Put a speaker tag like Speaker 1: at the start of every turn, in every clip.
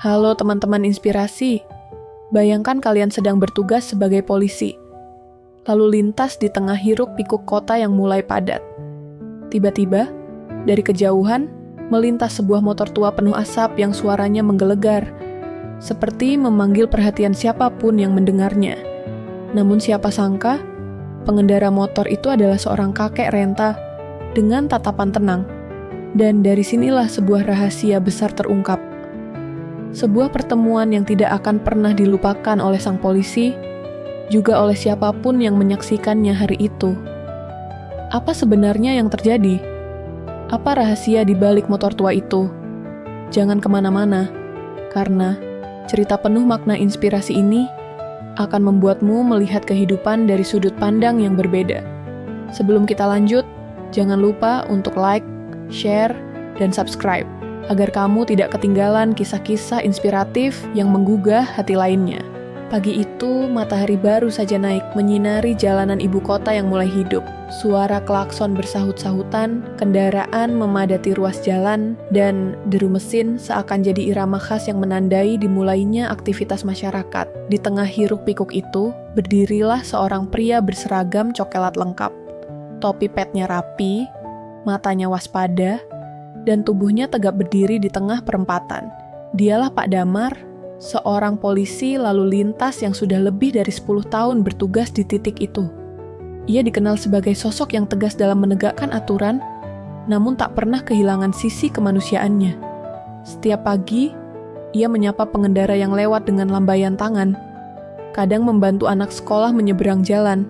Speaker 1: Halo teman-teman inspirasi, bayangkan kalian sedang bertugas sebagai polisi, lalu lintas di tengah hiruk-pikuk kota yang mulai padat. Tiba-tiba, dari kejauhan, melintas sebuah motor tua penuh asap yang suaranya menggelegar, seperti memanggil perhatian siapapun yang mendengarnya. Namun siapa sangka, pengendara motor itu adalah seorang kakek renta dengan tatapan tenang. Dan dari sinilah sebuah rahasia besar terungkap. Sebuah pertemuan yang tidak akan pernah dilupakan oleh sang polisi, juga oleh siapapun yang menyaksikannya hari itu. Apa sebenarnya yang terjadi? Apa rahasia di balik motor tua itu? Jangan kemana-mana, karena cerita penuh makna inspirasi ini akan membuatmu melihat kehidupan dari sudut pandang yang berbeda. Sebelum kita lanjut, jangan lupa untuk like, share, dan subscribe, agar kamu tidak ketinggalan kisah-kisah inspiratif yang menggugah hati lainnya. Pagi itu, matahari baru saja naik menyinari jalanan ibu kota yang mulai hidup. Suara klakson bersahut-sahutan, kendaraan memadati ruas jalan, dan deru mesin seakan jadi irama khas yang menandai dimulainya aktivitas masyarakat. Di tengah hiruk-pikuk itu, berdirilah seorang pria berseragam coklat lengkap. Topi petnya rapi, matanya waspada, dan tubuhnya tegap berdiri di tengah perempatan. Dialah Pak Damar, seorang polisi lalu lintas yang sudah lebih dari 10 tahun bertugas di titik itu. Ia dikenal sebagai sosok yang tegas dalam menegakkan aturan, namun tak pernah kehilangan sisi kemanusiaannya. Setiap pagi, ia menyapa pengendara yang lewat dengan lambaian tangan, kadang membantu anak sekolah menyeberang jalan,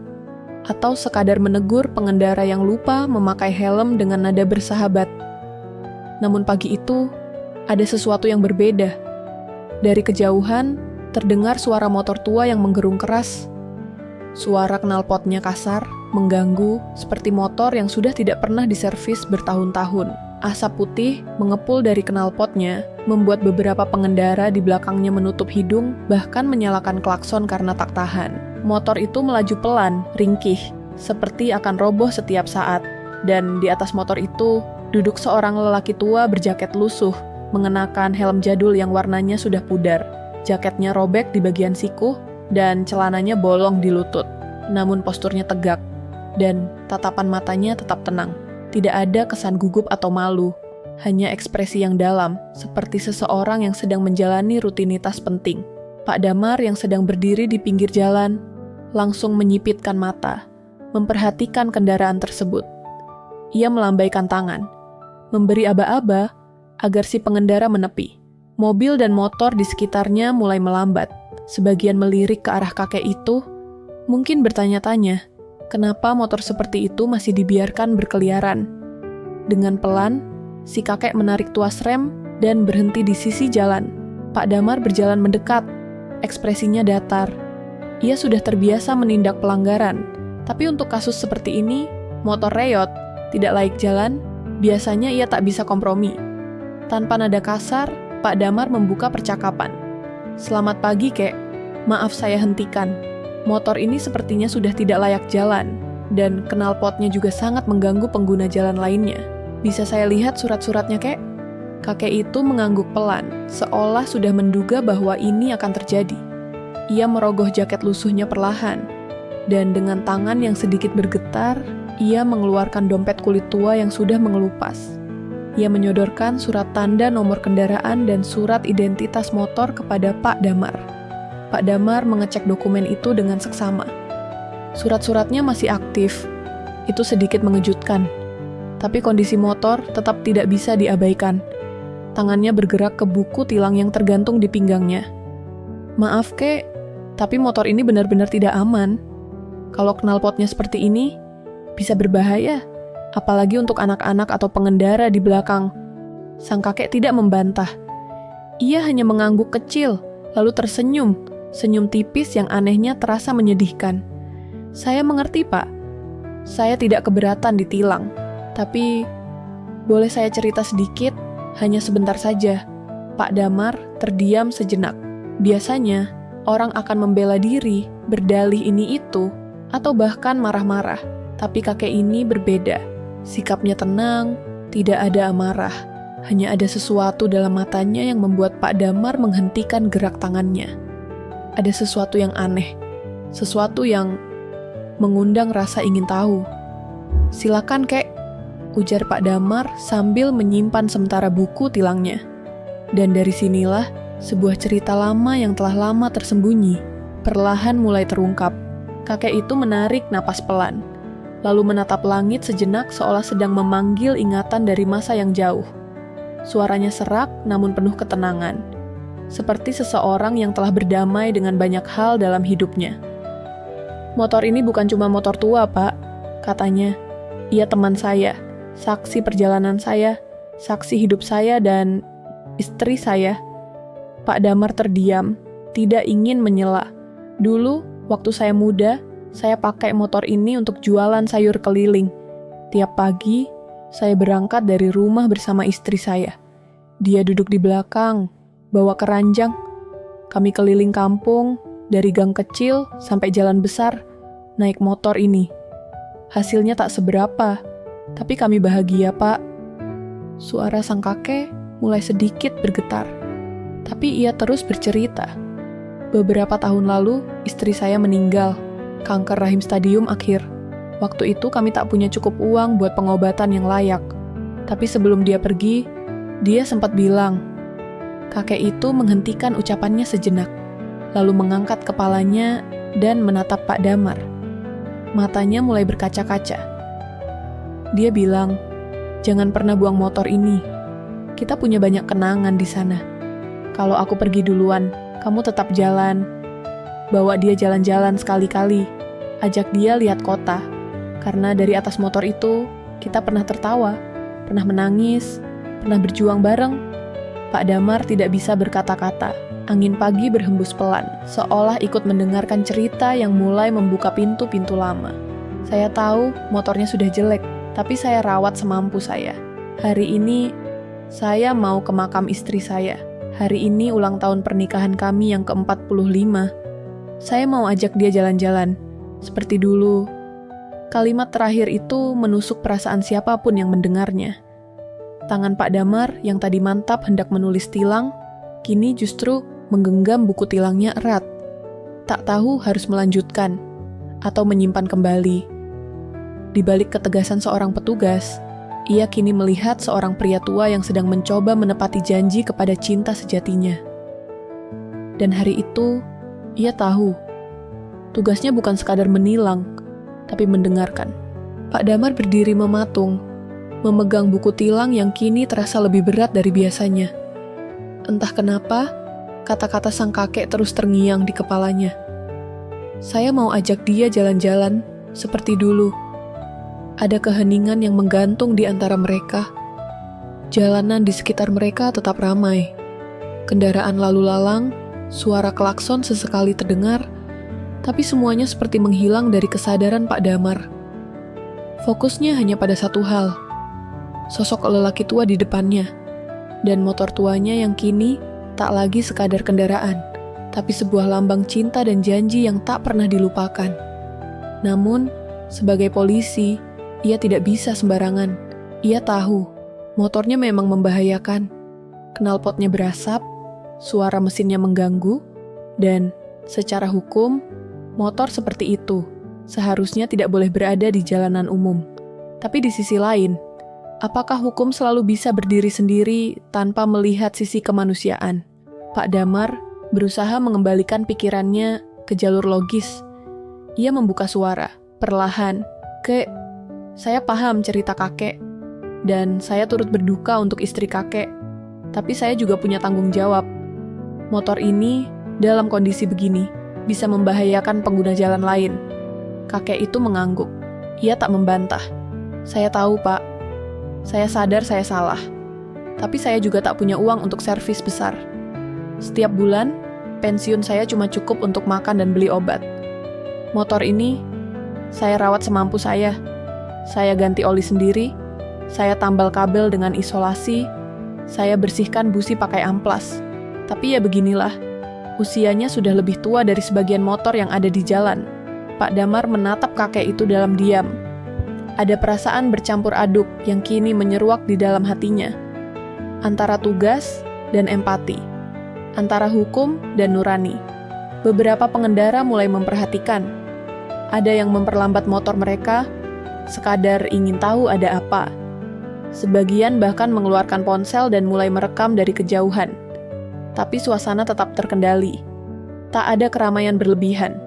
Speaker 1: atau sekadar menegur pengendara yang lupa memakai helm dengan nada bersahabat. Namun pagi itu, ada sesuatu yang berbeda. Dari kejauhan, terdengar suara motor tua yang menggerung keras. Suara knalpotnya kasar, mengganggu, seperti motor yang sudah tidak pernah diservis bertahun-tahun. Asap putih mengepul dari knalpotnya, membuat beberapa pengendara di belakangnya menutup hidung, bahkan menyalakan klakson karena tak tahan. Motor itu melaju pelan, ringkih, seperti akan roboh setiap saat. Dan di atas motor itu, duduk seorang lelaki tua berjaket lusuh, mengenakan helm jadul yang warnanya sudah pudar. Jaketnya robek di bagian siku, dan celananya bolong di lutut. Namun posturnya tegak, dan tatapan matanya tetap tenang. Tidak ada kesan gugup atau malu, hanya ekspresi yang dalam, seperti seseorang yang sedang menjalani rutinitas penting. Pak Damar yang sedang berdiri di pinggir jalan, langsung menyipitkan mata, memperhatikan kendaraan tersebut. Ia melambaikan tangan, memberi aba-aba agar si pengendara menepi. Mobil dan motor di sekitarnya mulai melambat. Sebagian melirik ke arah kakek itu, mungkin bertanya-tanya, kenapa motor seperti itu masih dibiarkan berkeliaran. Dengan pelan, si kakek menarik tuas rem dan berhenti di sisi jalan. Pak Damar berjalan mendekat, ekspresinya datar. Ia sudah terbiasa menindak pelanggaran, tapi untuk kasus seperti ini, motor reyot, tidak layak jalan, biasanya ia tak bisa kompromi. Tanpa nada kasar, Pak Damar membuka percakapan. "Selamat pagi, Kek. Maaf saya hentikan. Motor ini sepertinya sudah tidak layak jalan, dan knalpotnya juga sangat mengganggu pengguna jalan lainnya. Bisa saya lihat surat-suratnya, Kek?" Kakek itu mengangguk pelan, seolah sudah menduga bahwa ini akan terjadi. Ia merogoh jaket lusuhnya perlahan, dan dengan tangan yang sedikit bergetar, ia mengeluarkan dompet kulit tua yang sudah mengelupas. Ia menyodorkan surat tanda nomor kendaraan dan surat identitas motor kepada Pak Damar. Pak Damar mengecek dokumen itu dengan seksama. Surat-suratnya masih aktif. Itu sedikit mengejutkan. Tapi kondisi motor tetap tidak bisa diabaikan. Tangannya bergerak ke buku tilang yang tergantung di pinggangnya. "Maaf, Kek, tapi motor ini benar-benar tidak aman. Kalau knalpotnya seperti ini, bisa berbahaya. Apalagi untuk anak-anak atau pengendara di belakang." Sang kakek tidak membantah. Ia hanya mengangguk kecil, lalu tersenyum, senyum tipis yang anehnya terasa menyedihkan. "Saya mengerti, Pak. Saya tidak keberatan ditilang. Tapi, boleh saya cerita sedikit? Hanya sebentar saja." Pak Damar terdiam sejenak. Biasanya, orang akan membela diri, berdalih ini itu, atau bahkan marah-marah. Tapi kakek ini berbeda. Sikapnya tenang, tidak ada amarah. Hanya ada sesuatu dalam matanya yang membuat Pak Damar menghentikan gerak tangannya. Ada sesuatu yang aneh, sesuatu yang mengundang rasa ingin tahu. "Silakan, Kek," ujar Pak Damar sambil menyimpan sementara buku tilangnya. Dan dari sinilah sebuah cerita lama yang telah lama tersembunyi perlahan mulai terungkap. Kakek itu menarik napas pelan, lalu menatap langit sejenak seolah sedang memanggil ingatan dari masa yang jauh. Suaranya serak namun penuh ketenangan, seperti seseorang yang telah berdamai dengan banyak hal dalam hidupnya. "Motor ini bukan cuma motor tua, Pak," katanya. "Ia teman saya, saksi perjalanan saya, saksi hidup saya dan istri saya." Pak Damar terdiam, tidak ingin menyela. "Dulu, waktu saya muda, saya pakai motor ini untuk jualan sayur keliling. Tiap pagi, saya berangkat dari rumah bersama istri saya. Dia duduk di belakang, bawa keranjang. Kami keliling kampung, dari gang kecil sampai jalan besar, naik motor ini. Hasilnya tak seberapa, tapi kami bahagia, Pak." Suara sang kakek mulai sedikit bergetar, tapi ia terus bercerita. "Beberapa tahun lalu, istri saya meninggal, kanker rahim stadium akhir. Waktu itu kami tak punya cukup uang buat pengobatan yang layak. Tapi sebelum dia pergi, dia sempat bilang." Kakek itu menghentikan ucapannya sejenak, lalu mengangkat kepalanya dan menatap Pak Damar. Matanya mulai berkaca-kaca. Dia bilang, "Jangan pernah buang motor ini. Kita punya banyak kenangan di sana. Kalau aku pergi duluan, kamu tetap jalan. Bawa dia jalan-jalan sekali-kali. Ajak dia lihat kota. Karena dari atas motor itu, kita pernah tertawa, pernah menangis, pernah berjuang bareng." Pak Damar tidak bisa berkata-kata. Angin pagi berhembus pelan, seolah ikut mendengarkan cerita yang mulai membuka pintu-pintu lama. "Saya tahu motornya sudah jelek, tapi saya rawat semampu saya. Hari ini, saya mau ke makam istri saya. Hari ini ulang tahun pernikahan kami yang ke-45. Saya mau ajak dia jalan-jalan, seperti dulu." Kalimat terakhir itu menusuk perasaan siapapun yang mendengarnya. Tangan Pak Damar yang tadi mantap hendak menulis tilang, kini justru menggenggam buku tilangnya erat. Tak tahu harus melanjutkan atau menyimpan kembali. Di balik ketegasan seorang petugas, ia kini melihat seorang pria tua yang sedang mencoba menepati janji kepada cinta sejatinya. Dan hari itu, ia tahu, tugasnya bukan sekadar menilang, tapi mendengarkan. Pak Damar berdiri mematung, memegang buku tilang yang kini terasa lebih berat dari biasanya. Entah kenapa, kata-kata sang kakek terus terngiang di kepalanya. "Saya mau ajak dia jalan-jalan, seperti dulu." Ada keheningan yang menggantung di antara mereka. Jalanan di sekitar mereka tetap ramai. Kendaraan lalu lalang, suara klakson sesekali terdengar, tapi semuanya seperti menghilang dari kesadaran Pak Damar. Fokusnya hanya pada satu hal, sosok lelaki tua di depannya, dan motor tuanya yang kini tak lagi sekadar kendaraan, tapi sebuah lambang cinta dan janji yang tak pernah dilupakan. Namun, sebagai polisi, ia tidak bisa sembarangan. Ia tahu, motornya memang membahayakan. Knalpotnya berasap, suara mesinnya mengganggu, dan secara hukum, motor seperti itu seharusnya tidak boleh berada di jalanan umum. Tapi di sisi lain, apakah hukum selalu bisa berdiri sendiri tanpa melihat sisi kemanusiaan? Pak Damar berusaha mengembalikan pikirannya ke jalur logis. Ia membuka suara, perlahan. "Kek, saya paham cerita kakek, dan saya turut berduka untuk istri kakek. Tapi saya juga punya tanggung jawab. Motor ini, dalam kondisi begini, bisa membahayakan pengguna jalan lain." Kakek itu mengangguk. Ia tak membantah. "Saya tahu, Pak. Saya sadar saya salah. Tapi saya juga tak punya uang untuk servis besar. Setiap bulan, pensiun saya cuma cukup untuk makan dan beli obat. Motor ini, saya rawat semampu saya. Saya ganti oli sendiri, saya tambal kabel dengan isolasi, saya bersihkan busi pakai amplas. Tapi ya beginilah, usianya sudah lebih tua dari sebagian motor yang ada di jalan." Pak Damar menatap kakek itu dalam diam. Ada perasaan bercampur aduk yang kini menyeruak di dalam hatinya. antara tugas dan empati, antara hukum dan nurani. Beberapa pengendara mulai memperhatikan. Ada yang memperlambat motor mereka, sekadar ingin tahu ada apa. Sebagian bahkan mengeluarkan ponsel dan mulai merekam dari kejauhan. Tapi suasana tetap terkendali. Tak ada keramaian berlebihan.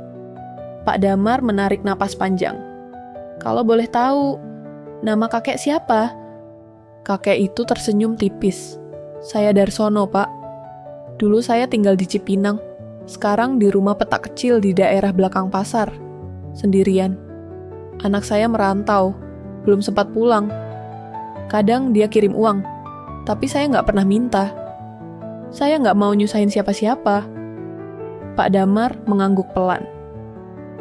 Speaker 1: Pak Damar menarik napas panjang. Kalau boleh tahu, nama kakek siapa? Kakek itu tersenyum tipis. Saya Darsono, Pak. Dulu saya tinggal di Cipinang. Sekarang di rumah petak kecil di daerah belakang pasar. Sendirian. Anak saya merantau. Belum sempat pulang. Kadang dia kirim uang. Tapi saya nggak pernah minta. Saya nggak mau nyusahin siapa-siapa. Pak Damar mengangguk pelan.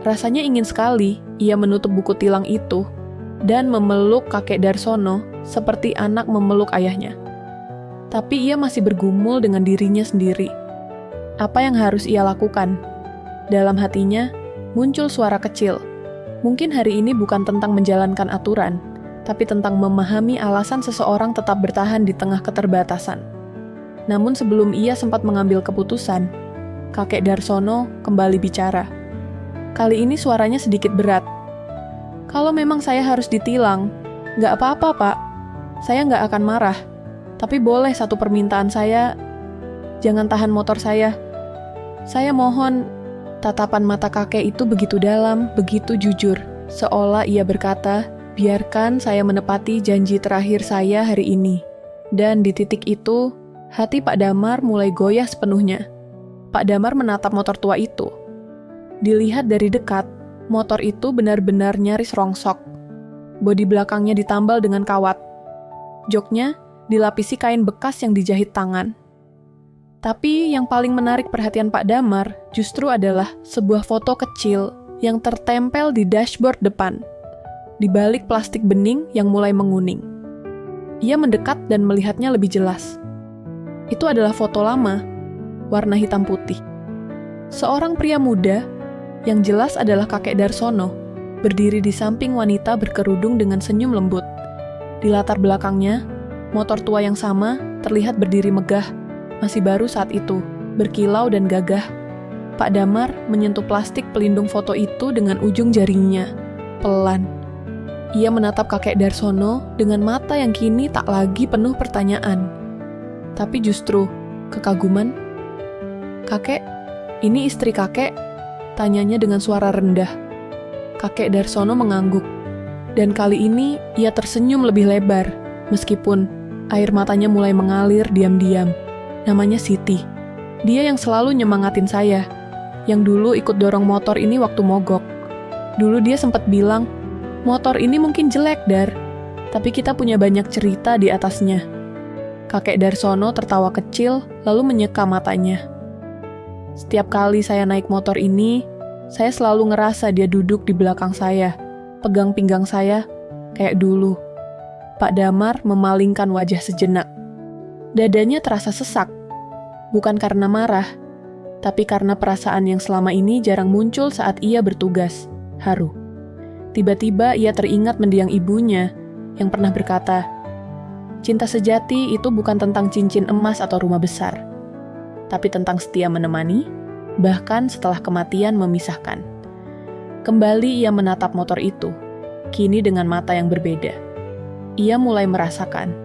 Speaker 1: Rasanya ingin sekali ia menutup buku tilang itu dan memeluk kakek Darsono seperti anak memeluk ayahnya. Tapi ia masih bergumul dengan dirinya sendiri. Apa yang harus ia lakukan? Dalam hatinya muncul suara kecil. Mungkin hari ini bukan tentang menjalankan aturan, tapi tentang memahami alasan seseorang tetap bertahan di tengah keterbatasan. Namun sebelum ia sempat mengambil keputusan, kakek Darsono kembali bicara. Kali ini suaranya sedikit berat. Kalau memang saya harus ditilang, nggak apa-apa, Pak. Saya nggak akan marah. Tapi boleh satu permintaan saya, jangan tahan motor saya. Saya mohon. Tatapan mata kakek itu begitu dalam, begitu jujur. Seolah ia berkata, biarkan saya menepati janji terakhir saya hari ini. Dan di titik itu, hati Pak Damar mulai goyah sepenuhnya. Pak Damar menatap motor tua itu. Dilihat dari dekat, motor itu benar-benar nyaris rongsok. Bodi belakangnya ditambal dengan kawat. Joknya dilapisi kain bekas yang dijahit tangan. Tapi yang paling menarik perhatian Pak Damar justru adalah sebuah foto kecil yang tertempel di dashboard depan, di balik plastik bening yang mulai menguning. Ia mendekat dan melihatnya lebih jelas. Itu adalah foto lama, warna hitam putih. Seorang pria muda, yang jelas adalah kakek Darsono, berdiri di samping wanita berkerudung dengan senyum lembut. Di latar belakangnya, motor tua yang sama terlihat berdiri megah, masih baru saat itu, berkilau dan gagah. Pak Damar menyentuh plastik pelindung foto itu dengan ujung jarinya, pelan. Ia menatap kakek Darsono dengan mata yang kini tak lagi penuh pertanyaan, tapi justru kekaguman. Kakek, ini istri kakek? Tanyanya dengan suara rendah. Kakek Darsono mengangguk, dan kali ini ia tersenyum lebih lebar, meskipun air matanya mulai mengalir diam-diam. Namanya Siti. Dia yang selalu nyemangatin saya, yang dulu ikut dorong motor ini waktu mogok. Dulu dia sempat bilang, motor ini mungkin jelek, Dar, tapi kita punya banyak cerita di atasnya. Kakek Darsono tertawa kecil, lalu menyeka matanya. Setiap kali saya naik motor ini, saya selalu ngerasa dia duduk di belakang saya, pegang pinggang saya, kayak dulu. Pak Damar memalingkan wajah sejenak. Dadanya terasa sesak, bukan karena marah, tapi karena perasaan yang selama ini jarang muncul saat ia bertugas, haru. Tiba-tiba ia teringat mendiang ibunya yang pernah berkata, cinta sejati itu bukan tentang cincin emas atau rumah besar, tapi tentang setia menemani, bahkan setelah kematian memisahkan. Kembali ia menatap motor itu, kini dengan mata yang berbeda. Ia mulai merasakan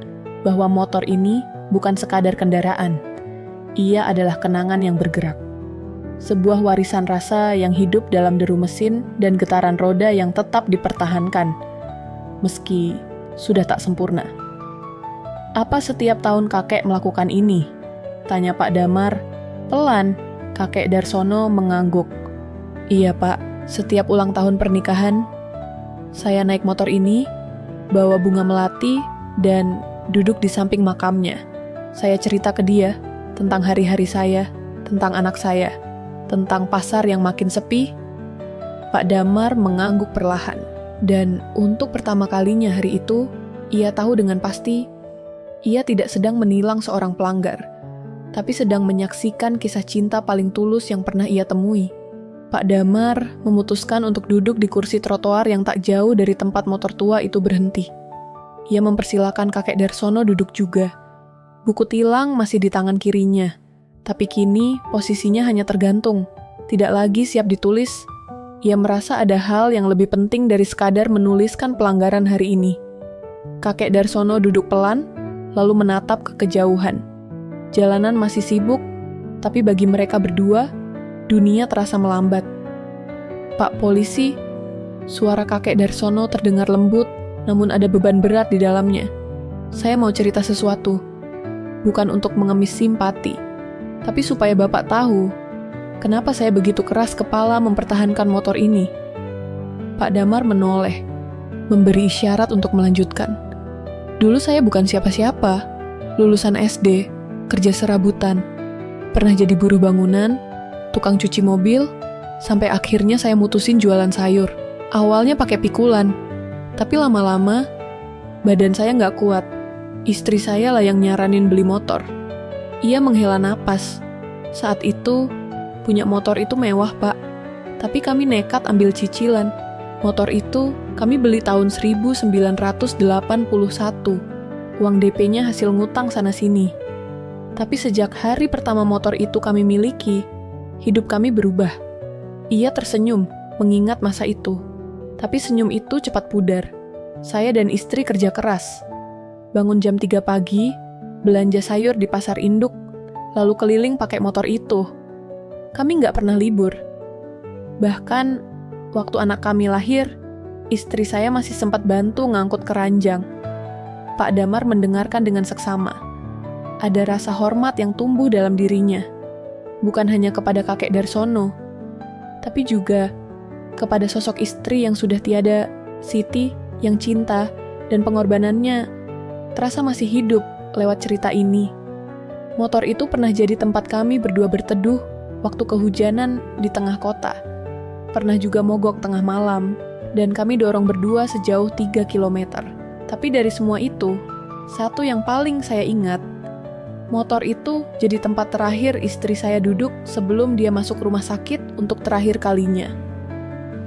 Speaker 1: bahwa motor ini bukan sekadar kendaraan. Ia adalah kenangan yang bergerak. Sebuah warisan rasa yang hidup dalam deru mesin dan getaran roda yang tetap dipertahankan, meski sudah tak sempurna. Apa setiap tahun kakek melakukan ini? Tanya Pak Damar. Pelan, kakek Darsono mengangguk. Iya, Pak, setiap ulang tahun pernikahan, saya naik motor ini, bawa bunga melati, dan duduk di samping makamnya. Saya cerita ke dia tentang hari-hari saya, tentang anak saya, tentang pasar yang makin sepi. Pak Damar mengangguk perlahan, dan untuk pertama kalinya hari itu, ia tahu dengan pasti, ia tidak sedang menilang seorang pelanggar, tapi sedang menyaksikan kisah cinta paling tulus yang pernah ia temui. Pak Damar memutuskan untuk duduk di kursi trotoar yang tak jauh dari tempat motor tua itu berhenti. Ia mempersilakan kakek Darsono duduk juga. Buku tilang masih di tangan kirinya, tapi kini posisinya hanya tergantung, tidak lagi siap ditulis. Ia merasa ada hal yang lebih penting dari sekadar menuliskan pelanggaran hari ini. Kakek Darsono duduk pelan, lalu menatap ke kejauhan. Jalanan masih sibuk, tapi bagi mereka berdua, dunia terasa melambat. "Pak polisi," suara kakek Darsono terdengar lembut, namun ada beban berat di dalamnya. "Saya mau cerita sesuatu, bukan untuk mengemis simpati, tapi supaya Bapak tahu, kenapa saya begitu keras kepala mempertahankan motor ini." Pak Damar menoleh, memberi isyarat untuk melanjutkan. "Dulu saya bukan siapa-siapa, lulusan SD, kerja serabutan, pernah jadi buruh bangunan, tukang cuci mobil, sampai akhirnya saya mutusin jualan sayur. Awalnya pakai pikulan, tapi lama-lama badan saya nggak kuat. Istri saya lah yang nyaranin beli motor." Ia menghela napas. "Saat itu, punya motor itu mewah, Pak. Tapi kami nekat ambil cicilan. Motor itu kami beli tahun 1981. Uang DP-nya hasil ngutang sana-sini. Tapi sejak hari pertama motor itu kami miliki, hidup kami berubah." Ia tersenyum, mengingat masa itu. Tapi senyum itu cepat pudar. Saya dan istri kerja keras. Bangun jam 3 pagi, belanja sayur di pasar induk, lalu keliling pakai motor itu. Kami nggak pernah libur. Bahkan, waktu anak kami lahir, istri saya masih sempat bantu ngangkut keranjang. Pak Damar mendengarkan dengan seksama. Ada rasa hormat yang tumbuh dalam dirinya. Bukan hanya kepada kakek Darsono, tapi juga kepada sosok istri yang sudah tiada, Siti, yang cinta dan pengorbanannya terasa masih hidup lewat cerita ini. Motor itu pernah jadi tempat kami berdua berteduh waktu kehujanan di tengah kota. Pernah juga mogok tengah malam, dan kami dorong berdua sejauh 3 kilometer. Tapi dari semua itu, satu yang paling saya ingat, motor itu jadi tempat terakhir istri saya duduk sebelum dia masuk rumah sakit untuk terakhir kalinya.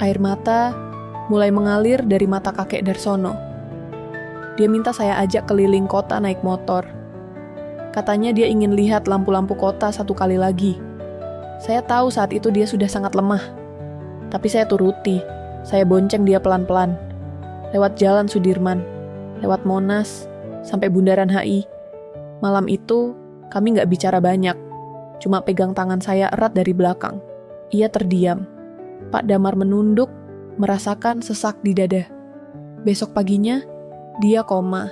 Speaker 1: Air mata mulai mengalir dari mata kakek Darsono. Dia minta saya ajak keliling kota naik motor. Katanya dia ingin lihat lampu-lampu kota satu kali lagi. Saya tahu saat itu dia sudah sangat lemah. Tapi saya turuti. Saya bonceng dia pelan-pelan. Lewat Jalan Sudirman, lewat Monas, sampai Bundaran HI. Malam itu, kami nggak bicara banyak. Cuma pegang tangan saya erat dari belakang. Ia terdiam. Pak Damar menunduk, merasakan sesak di dada. Besok paginya, dia koma.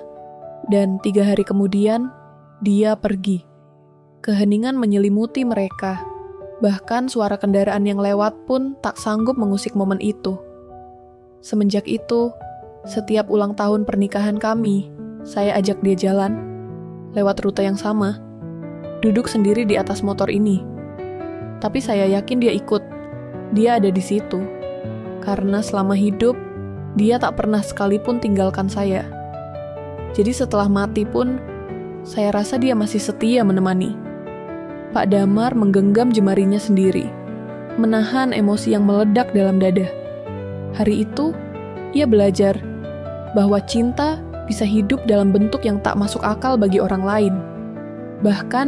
Speaker 1: Dan 3 hari kemudian, dia pergi. Keheningan menyelimuti mereka. Bahkan suara kendaraan yang lewat pun tak sanggup mengusik momen itu. Semenjak itu, setiap ulang tahun pernikahan kami, saya ajak dia jalan, lewat rute yang sama, duduk sendiri di atas motor ini. Tapi saya yakin dia ikut, dia ada di situ. Karena selama hidup, dia tak pernah sekalipun tinggalkan saya. Jadi setelah mati pun, saya rasa dia masih setia menemani. Pak Damar menggenggam jemarinya sendiri, menahan emosi yang meledak dalam dada. Hari itu, ia belajar bahwa cinta bisa hidup dalam bentuk yang tak masuk akal bagi orang lain. Bahkan,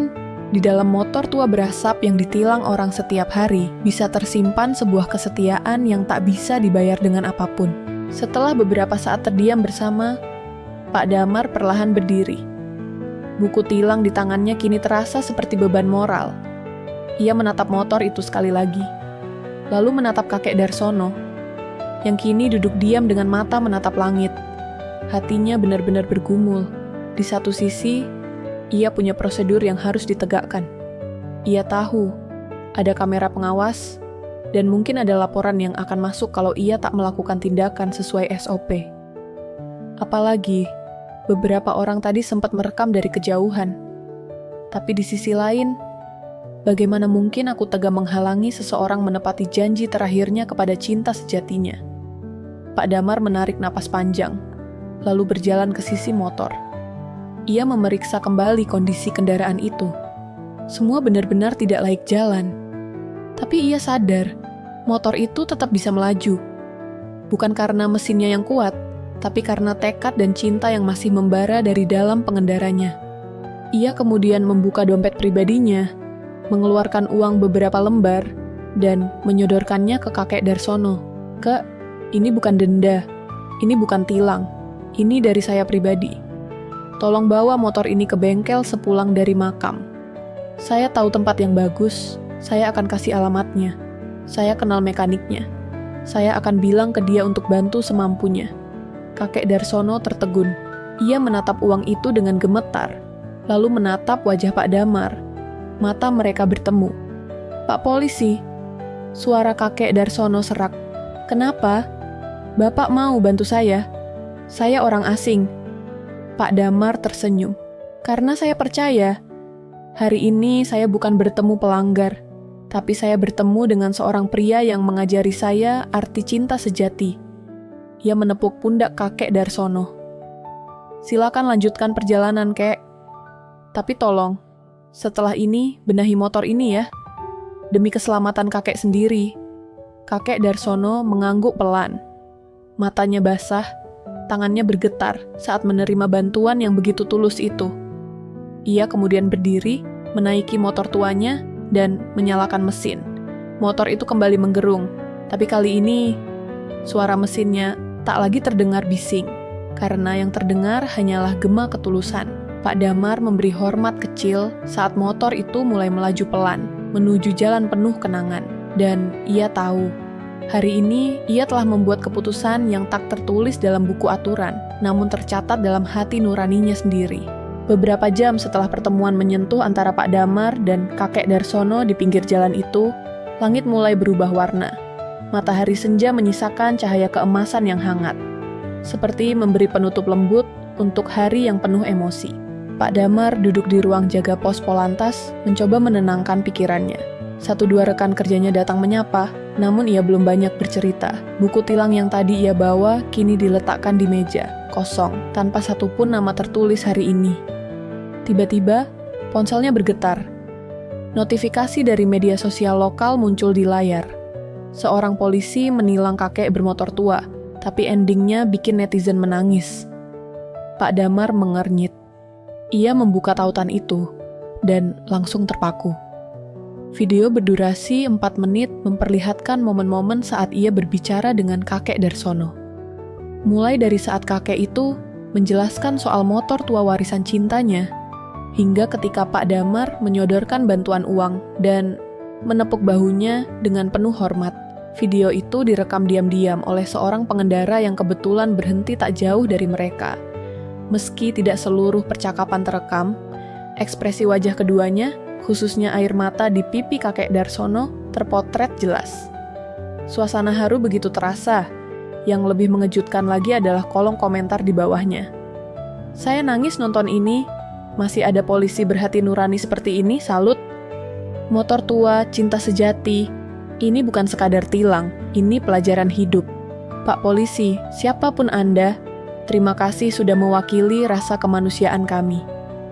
Speaker 1: di dalam motor tua berasap yang ditilang orang setiap hari, bisa tersimpan sebuah kesetiaan yang tak bisa dibayar dengan apapun. Setelah beberapa saat terdiam bersama, Pak Damar perlahan berdiri. Buku tilang di tangannya kini terasa seperti beban moral. Ia menatap motor itu sekali lagi, lalu menatap kakek Darsono, yang kini duduk diam dengan mata menatap langit. Hatinya benar-benar bergumul. Di satu sisi, ia punya prosedur yang harus ditegakkan. Ia tahu ada kamera pengawas, dan mungkin ada laporan yang akan masuk kalau ia tak melakukan tindakan sesuai SOP. Apalagi, beberapa orang tadi sempat merekam dari kejauhan. Tapi di sisi lain, bagaimana mungkin aku tega menghalangi seseorang menepati janji terakhirnya kepada cinta sejatinya? Pak Damar menarik napas panjang, lalu berjalan ke sisi motor. Ia memeriksa kembali kondisi kendaraan itu. Semua benar-benar tidak laik jalan. Tapi ia sadar, motor itu tetap bisa melaju. Bukan karena mesinnya yang kuat, tapi karena tekad dan cinta yang masih membara dari dalam pengendaranya. Ia kemudian membuka dompet pribadinya, mengeluarkan uang beberapa lembar, dan menyodorkannya ke kakek Darsono. "Kak, ini bukan denda, ini bukan tilang, ini dari saya pribadi. Tolong bawa motor ini ke bengkel sepulang dari makam. Saya tahu tempat yang bagus, saya akan kasih alamatnya. Saya kenal mekaniknya. Saya akan bilang ke dia untuk bantu semampunya." Kakek Darsono tertegun. Ia menatap uang itu dengan gemetar, lalu menatap wajah Pak Damar. Mata mereka bertemu. "Pak Polisi," suara kakek Darsono serak. "Kenapa? Bapak mau bantu saya? Saya orang asing." Pak Damar tersenyum. "Karena saya percaya, hari ini saya bukan bertemu pelanggar, tapi saya bertemu dengan seorang pria yang mengajari saya arti cinta sejati." Ia menepuk pundak kakek Darsono. "Silakan lanjutkan perjalanan, kek. Tapi tolong, setelah ini benahi motor ini ya. Demi keselamatan kakek sendiri." Kakek Darsono mengangguk pelan. Matanya basah, tangannya bergetar saat menerima bantuan yang begitu tulus itu. Ia kemudian berdiri, menaiki motor tuanya, dan menyalakan mesin. Motor itu kembali menggerung, tapi kali ini suara mesinnya tak lagi terdengar bising, karena yang terdengar hanyalah gema ketulusan. Pak Damar memberi hormat kecil saat motor itu mulai melaju pelan, menuju jalan penuh kenangan. Dan ia tahu, hari ini ia telah membuat keputusan yang tak tertulis dalam buku aturan, namun tercatat dalam hati nuraninya sendiri. Beberapa jam setelah pertemuan menyentuh antara Pak Damar dan kakek Darsono di pinggir jalan itu, langit mulai berubah warna. Matahari senja menyisakan cahaya keemasan yang hangat, seperti memberi penutup lembut untuk hari yang penuh emosi. Pak Damar duduk di ruang jaga pos Polantas, mencoba menenangkan pikirannya. 1-2 rekan kerjanya datang menyapa, namun ia belum banyak bercerita. Buku tilang yang tadi ia bawa kini diletakkan di meja, kosong, tanpa satupun nama tertulis hari ini. Tiba-tiba, ponselnya bergetar. Notifikasi dari media sosial lokal muncul di layar. Seorang polisi menilang kakek bermotor tua, tapi endingnya bikin netizen menangis. Pak Damar mengernyit. Ia membuka tautan itu, dan langsung terpaku. Video berdurasi 4 menit memperlihatkan momen-momen saat ia berbicara dengan kakek Darsono. Mulai dari saat kakek itu menjelaskan soal motor tua warisan cintanya, hingga ketika Pak Damar menyodorkan bantuan uang dan menepuk bahunya dengan penuh hormat. Video itu direkam diam-diam oleh seorang pengendara yang kebetulan berhenti tak jauh dari mereka. Meski tidak seluruh percakapan terekam, ekspresi wajah keduanya, khususnya air mata di pipi kakek Darsono, terpotret jelas. Suasana haru begitu terasa. Yang lebih mengejutkan lagi adalah kolom komentar di bawahnya. "Saya nangis nonton ini. Masih ada polisi berhati nurani seperti ini, salut. Motor tua, cinta sejati. Ini bukan sekadar tilang, ini pelajaran hidup. Pak Polisi, siapapun Anda, terima kasih sudah mewakili rasa kemanusiaan kami."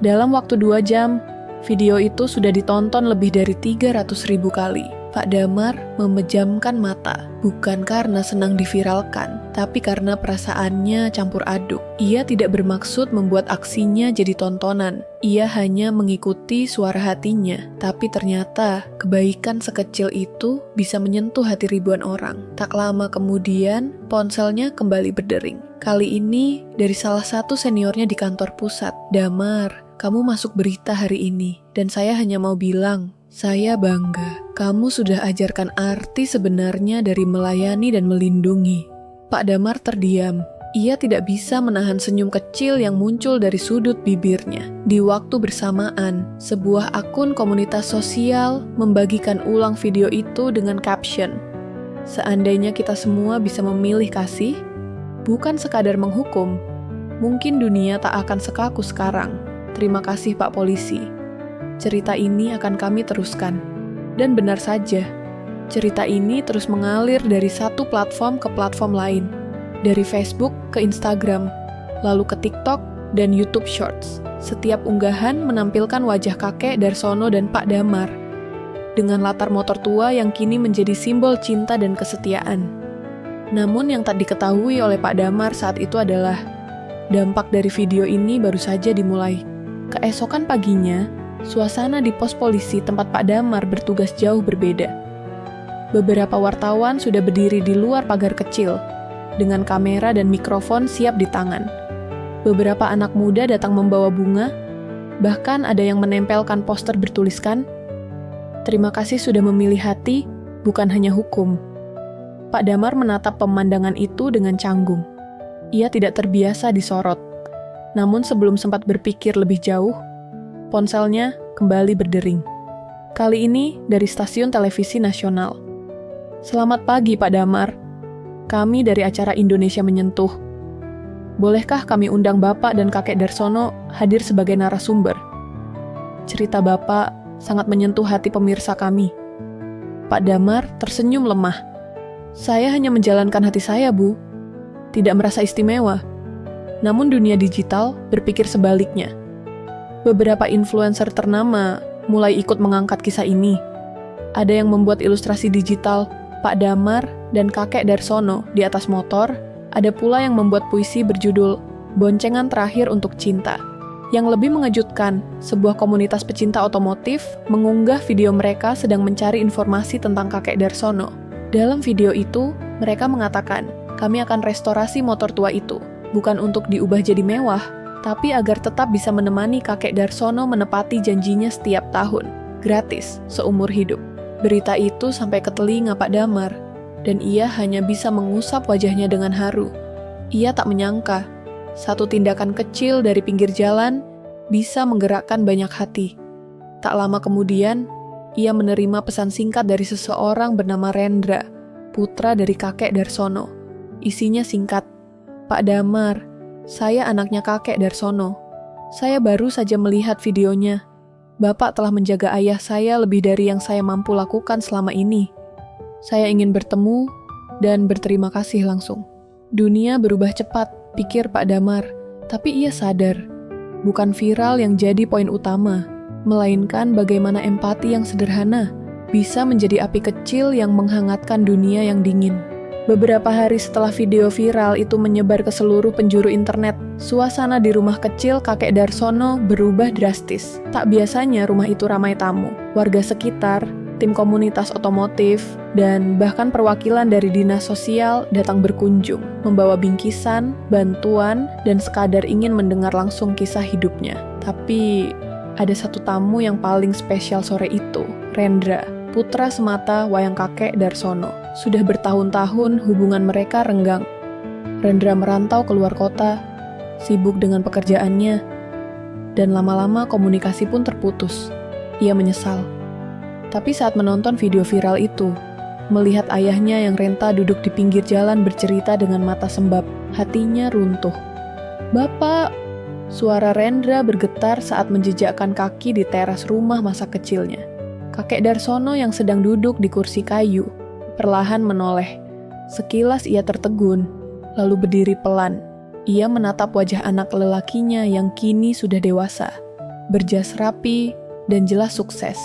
Speaker 1: Dalam waktu 2 jam, video itu sudah ditonton lebih dari 300.000 kali. Pak Damar memejamkan mata, bukan karena senang diviralkan, tapi karena perasaannya campur aduk. Ia tidak bermaksud membuat aksinya jadi tontonan. Ia hanya mengikuti suara hatinya, tapi ternyata kebaikan sekecil itu bisa menyentuh hati ribuan orang. Tak lama kemudian, ponselnya kembali berdering. Kali ini dari salah satu seniornya di kantor pusat. "Damar, kamu masuk berita hari ini, dan saya hanya mau bilang, saya bangga. Kamu sudah ajarkan arti sebenarnya dari melayani dan melindungi." Pak Damar terdiam. Ia tidak bisa menahan senyum kecil yang muncul dari sudut bibirnya. Di waktu bersamaan, sebuah akun komunitas sosial membagikan ulang video itu dengan caption, "Seandainya kita semua bisa memilih kasih, bukan sekadar menghukum, mungkin dunia tak akan sekaku sekarang. Terima kasih Pak Polisi. Cerita ini akan kami teruskan." Dan benar saja, cerita ini terus mengalir dari satu platform ke platform lain. Dari Facebook ke Instagram, lalu ke TikTok dan YouTube Shorts. Setiap unggahan menampilkan wajah kakek Darsono dan Pak Damar, dengan latar motor tua yang kini menjadi simbol cinta dan kesetiaan. Namun yang tak diketahui oleh Pak Damar saat itu adalah dampak dari video ini baru saja dimulai. Keesokan paginya, suasana di pos polisi tempat Pak Damar bertugas jauh berbeda. Beberapa wartawan sudah berdiri di luar pagar kecil, dengan kamera dan mikrofon siap di tangan. Beberapa anak muda datang membawa bunga, bahkan ada yang menempelkan poster bertuliskan, "Terima kasih sudah memilih hati, bukan hanya hukum." Pak Damar menatap pemandangan itu dengan canggung. Ia tidak terbiasa disorot. Namun sebelum sempat berpikir lebih jauh, ponselnya kembali berdering. Kali ini dari stasiun televisi nasional. "Selamat pagi Pak Damar. Kami dari acara Indonesia Menyentuh. Bolehkah kami undang Bapak dan Kakek Darsono hadir sebagai narasumber? Cerita Bapak sangat menyentuh hati pemirsa kami." Pak Damar tersenyum lemah. "Saya hanya menjalankan hati saya, Bu. Tidak merasa istimewa." Namun dunia digital berpikir sebaliknya. Beberapa influencer ternama mulai ikut mengangkat kisah ini. Ada yang membuat ilustrasi digital Pak Damar dan Kakek Darsono di atas motor. Ada pula yang membuat puisi berjudul "Boncengan Terakhir untuk Cinta." Yang lebih mengejutkan, sebuah komunitas pecinta otomotif mengunggah video mereka sedang mencari informasi tentang Kakek Darsono. Dalam video itu, mereka mengatakan, "Kami akan restorasi motor tua itu, bukan untuk diubah jadi mewah, tapi agar tetap bisa menemani Kakek Darsono menepati janjinya setiap tahun, gratis, seumur hidup." Berita itu sampai ke telinga Pak Damar, dan ia hanya bisa mengusap wajahnya dengan haru. Ia tak menyangka, satu tindakan kecil dari pinggir jalan bisa menggerakkan banyak hati. Tak lama kemudian, ia menerima pesan singkat dari seseorang bernama Rendra, putra dari Kakek Darsono. Isinya singkat, "Pak Damar, saya anaknya Kakek Darsono. Saya baru saja melihat videonya. Bapak telah menjaga ayah saya lebih dari yang saya mampu lakukan selama ini. Saya ingin bertemu dan berterima kasih langsung." Dunia berubah cepat, pikir Pak Damar, tapi ia sadar, bukan viral yang jadi poin utama, melainkan bagaimana empati yang sederhana bisa menjadi api kecil yang menghangatkan dunia yang dingin. Beberapa hari setelah video viral itu menyebar ke seluruh penjuru internet, suasana di rumah kecil Kakek Darsono berubah drastis. Tak biasanya rumah itu ramai tamu. Warga sekitar, tim komunitas otomotif, dan bahkan perwakilan dari dinas sosial datang berkunjung, membawa bingkisan, bantuan, dan sekadar ingin mendengar langsung kisah hidupnya. Tapi ada satu tamu yang paling spesial sore itu, Rendra, putra semata wayang Kakek Darsono. Sudah bertahun-tahun hubungan mereka renggang. Rendra merantau keluar kota, sibuk dengan pekerjaannya, dan lama-lama komunikasi pun terputus. Ia menyesal. Tapi saat menonton video viral itu, melihat ayahnya yang renta duduk di pinggir jalan bercerita dengan mata sembab, hatinya runtuh. "Bapak!" Suara Rendra bergetar saat menjejakkan kaki di teras rumah masa kecilnya. Kakek Darsono yang sedang duduk di kursi kayu, perlahan menoleh. Sekilas ia tertegun, lalu berdiri pelan. Ia menatap wajah anak lelakinya yang kini sudah dewasa, berjas rapi, dan jelas sukses.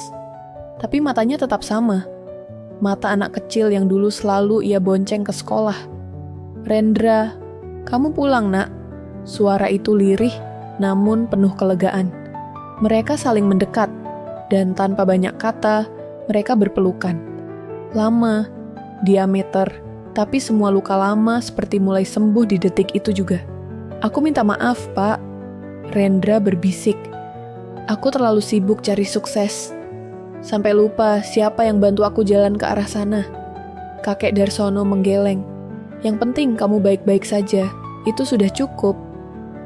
Speaker 1: Tapi matanya tetap sama. Mata anak kecil yang dulu selalu ia bonceng ke sekolah. "Rendra, kamu pulang, Nak." Suara itu lirih, namun penuh kelegaan. Mereka saling mendekat, dan tanpa banyak kata, mereka berpelukan. Lama, diameter, tapi semua luka lama seperti mulai sembuh di detik itu juga. "Aku minta maaf, Pak." Rendra berbisik. "Aku terlalu sibuk cari sukses. Sampai lupa siapa yang bantu aku jalan ke arah sana." Kakek Darsono menggeleng. "Yang penting kamu baik-baik saja. Itu sudah cukup."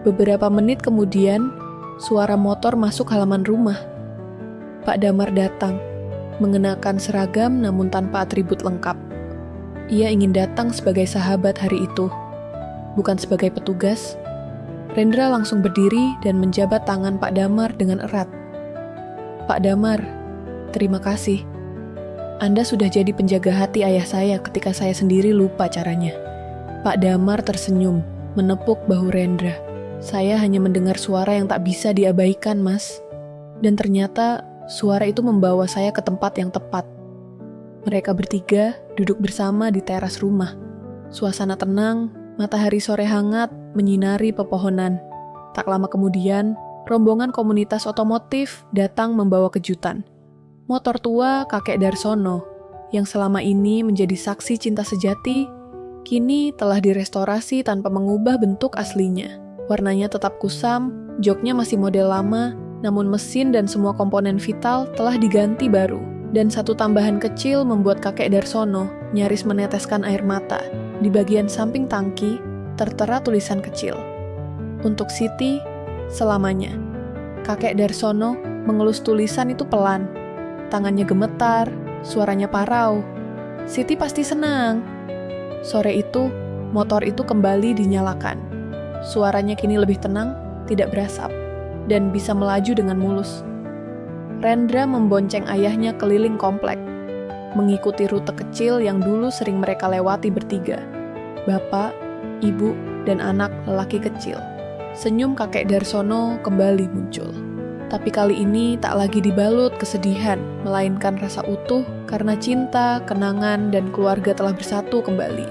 Speaker 1: Beberapa menit kemudian, suara motor masuk halaman rumah. Pak Damar datang, mengenakan seragam namun tanpa atribut lengkap. Ia ingin datang sebagai sahabat hari itu, bukan sebagai petugas. Rendra langsung berdiri dan menjabat tangan Pak Damar dengan erat. "Pak Damar, terima kasih. Anda sudah jadi penjaga hati ayah saya ketika saya sendiri lupa caranya." Pak Damar tersenyum, menepuk bahu Rendra. "Saya hanya mendengar suara yang tak bisa diabaikan, Mas. Dan ternyata suara itu membawa saya ke tempat yang tepat." Mereka bertiga duduk bersama di teras rumah. Suasana tenang, matahari sore hangat menyinari pepohonan. Tak lama kemudian, rombongan komunitas otomotif datang membawa kejutan. Motor tua kakek Darsono, yang selama ini menjadi saksi cinta sejati, kini telah direstorasi tanpa mengubah bentuk aslinya. Warnanya tetap kusam, joknya masih model lama, namun mesin dan semua komponen vital telah diganti baru. Dan satu tambahan kecil membuat kakek Darsono nyaris meneteskan air mata. Di bagian samping tangki, tertera tulisan kecil. Untuk Siti, selamanya. Kakek Darsono mengelus tulisan itu pelan. Tangannya gemetar, suaranya parau. Siti pasti senang. Sore itu, motor itu kembali dinyalakan. Suaranya kini lebih tenang, tidak berasap, dan bisa melaju dengan mulus. Rendra membonceng ayahnya keliling komplek, mengikuti rute kecil yang dulu sering mereka lewati bertiga. Bapak, ibu, dan anak lelaki kecil. Senyum kakek Darsono kembali muncul. Tapi kali ini tak lagi dibalut kesedihan, melainkan rasa utuh karena cinta, kenangan, dan keluarga telah bersatu kembali.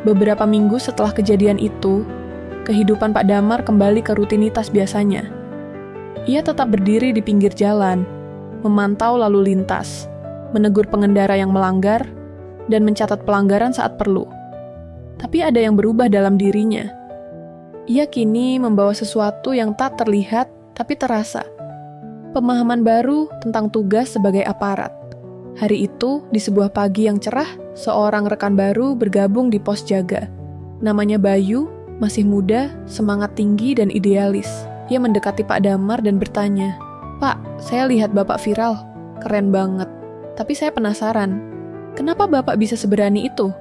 Speaker 1: Beberapa minggu setelah kejadian itu, kehidupan Pak Damar kembali ke rutinitas biasanya. Ia tetap berdiri di pinggir jalan, memantau lalu lintas, menegur pengendara yang melanggar, dan mencatat pelanggaran saat perlu. Tapi ada yang berubah dalam dirinya. Ia kini membawa sesuatu yang tak terlihat tapi terasa. Pemahaman baru tentang tugas sebagai aparat. Hari itu, di sebuah pagi yang cerah, seorang rekan baru bergabung di pos jaga. Namanya Bayu, masih muda, semangat tinggi, dan idealis. Ia mendekati Pak Damar dan bertanya, "Pak, saya lihat Bapak viral. Keren banget. Tapi saya penasaran, kenapa Bapak bisa seberani itu?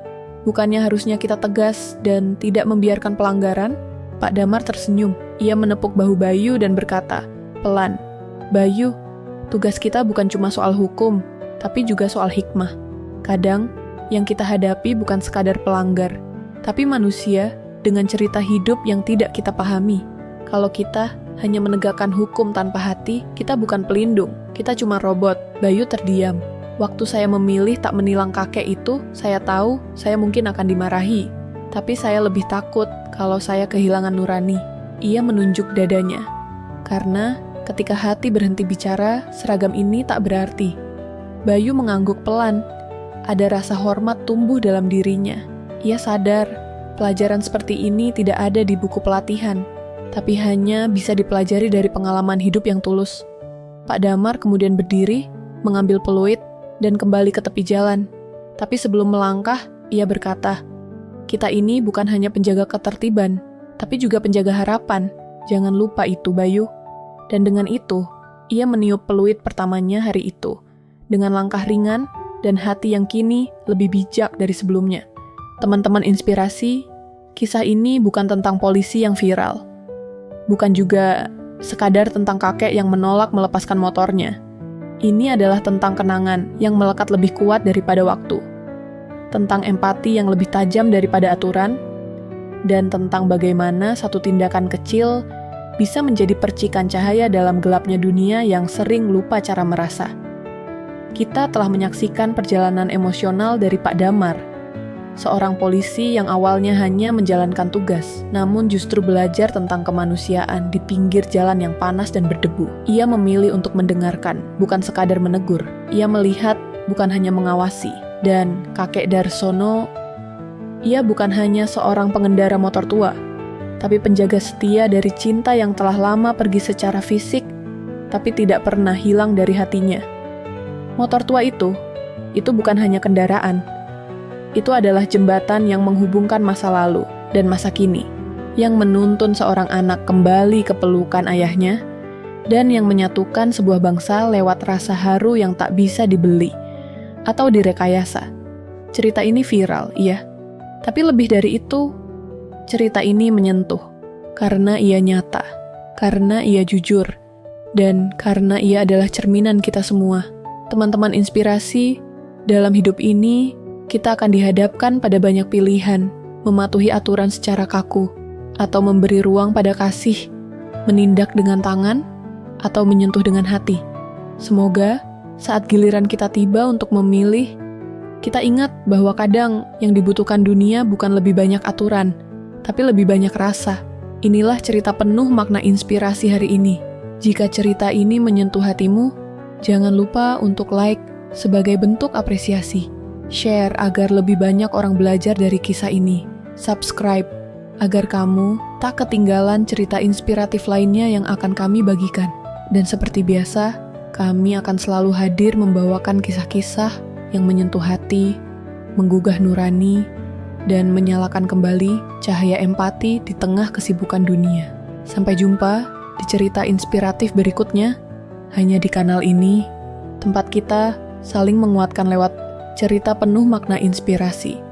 Speaker 1: Bukannya harusnya kita tegas dan tidak membiarkan pelanggaran?" Pak Damar tersenyum. Ia menepuk bahu Bayu dan berkata, pelan, "Bayu, tugas kita bukan cuma soal hukum, tapi juga soal hikmah. Kadang, yang kita hadapi bukan sekadar pelanggar, tapi manusia dengan cerita hidup yang tidak kita pahami. Kalau kita hanya menegakkan hukum tanpa hati, kita bukan pelindung, kita cuma robot." Bayu terdiam. Waktu saya memilih tak menilang kakek itu, saya tahu saya mungkin akan dimarahi. Tapi saya lebih takut kalau saya kehilangan nurani. Ia menunjuk dadanya. Karena ketika hati berhenti bicara, seragam ini tak berarti. Bayu mengangguk pelan. Ada rasa hormat tumbuh dalam dirinya. Ia sadar pelajaran seperti ini tidak ada di buku pelatihan, tapi hanya bisa dipelajari dari pengalaman hidup yang tulus. Pak Damar kemudian berdiri, mengambil peluit, dan kembali ke tepi jalan. Tapi sebelum melangkah, ia berkata, "Kita ini bukan hanya penjaga ketertiban, tapi juga penjaga harapan. Jangan lupa itu, Bayu." Dan dengan itu, ia meniup peluit pertamanya hari itu, dengan langkah ringan dan hati yang kini lebih bijak dari sebelumnya. Teman-teman inspirasi, kisah ini bukan tentang polisi yang viral. Bukan juga sekadar tentang kakek yang menolak melepaskan motornya. Ini adalah tentang kenangan yang melekat lebih kuat daripada waktu. Tentang empati yang lebih tajam daripada aturan. Dan tentang bagaimana satu tindakan kecil bisa menjadi percikan cahaya dalam gelapnya dunia yang sering lupa cara merasa. Kita telah menyaksikan perjalanan emosional dari Pak Damar, seorang polisi yang awalnya hanya menjalankan tugas, namun justru belajar tentang kemanusiaan di pinggir jalan yang panas dan berdebu. Ia memilih untuk mendengarkan, bukan sekadar menegur. Ia melihat, bukan hanya mengawasi. Dan kakek Darsono, ia bukan hanya seorang pengendara motor tua, tapi penjaga setia dari cinta yang telah lama pergi secara fisik, tapi tidak pernah hilang dari hatinya. Motor tua itu bukan hanya kendaraan. Itu adalah jembatan yang menghubungkan masa lalu dan masa kini, yang menuntun seorang anak kembali ke pelukan ayahnya, dan yang menyatukan sebuah bangsa lewat rasa haru yang tak bisa dibeli atau direkayasa. Cerita ini viral, iya. Tapi lebih dari itu, cerita ini menyentuh, karena ia nyata, karena ia jujur, dan karena ia adalah cerminan kita semua. Teman-teman inspirasi, dalam hidup ini, kita akan dihadapkan pada banyak pilihan, mematuhi aturan secara kaku, atau memberi ruang pada kasih, menindak dengan tangan, atau menyentuh dengan hati. Semoga, saat giliran kita tiba untuk memilih, kita ingat bahwa kadang yang dibutuhkan dunia bukan lebih banyak aturan, tapi lebih banyak rasa. Inilah cerita penuh makna inspirasi hari ini. Jika cerita ini menyentuh hatimu, jangan lupa untuk like sebagai bentuk apresiasi. Share agar lebih banyak orang belajar dari kisah ini. Subscribe agar kamu tak ketinggalan cerita inspiratif lainnya yang akan kami bagikan. Dan seperti biasa, kami akan selalu hadir membawakan kisah-kisah yang menyentuh hati, menggugah nurani, dan menyalakan kembali cahaya empati di tengah kesibukan dunia. Sampai jumpa di cerita inspiratif berikutnya, hanya di kanal ini, tempat kita saling menguatkan lewat cerita penuh makna inspirasi.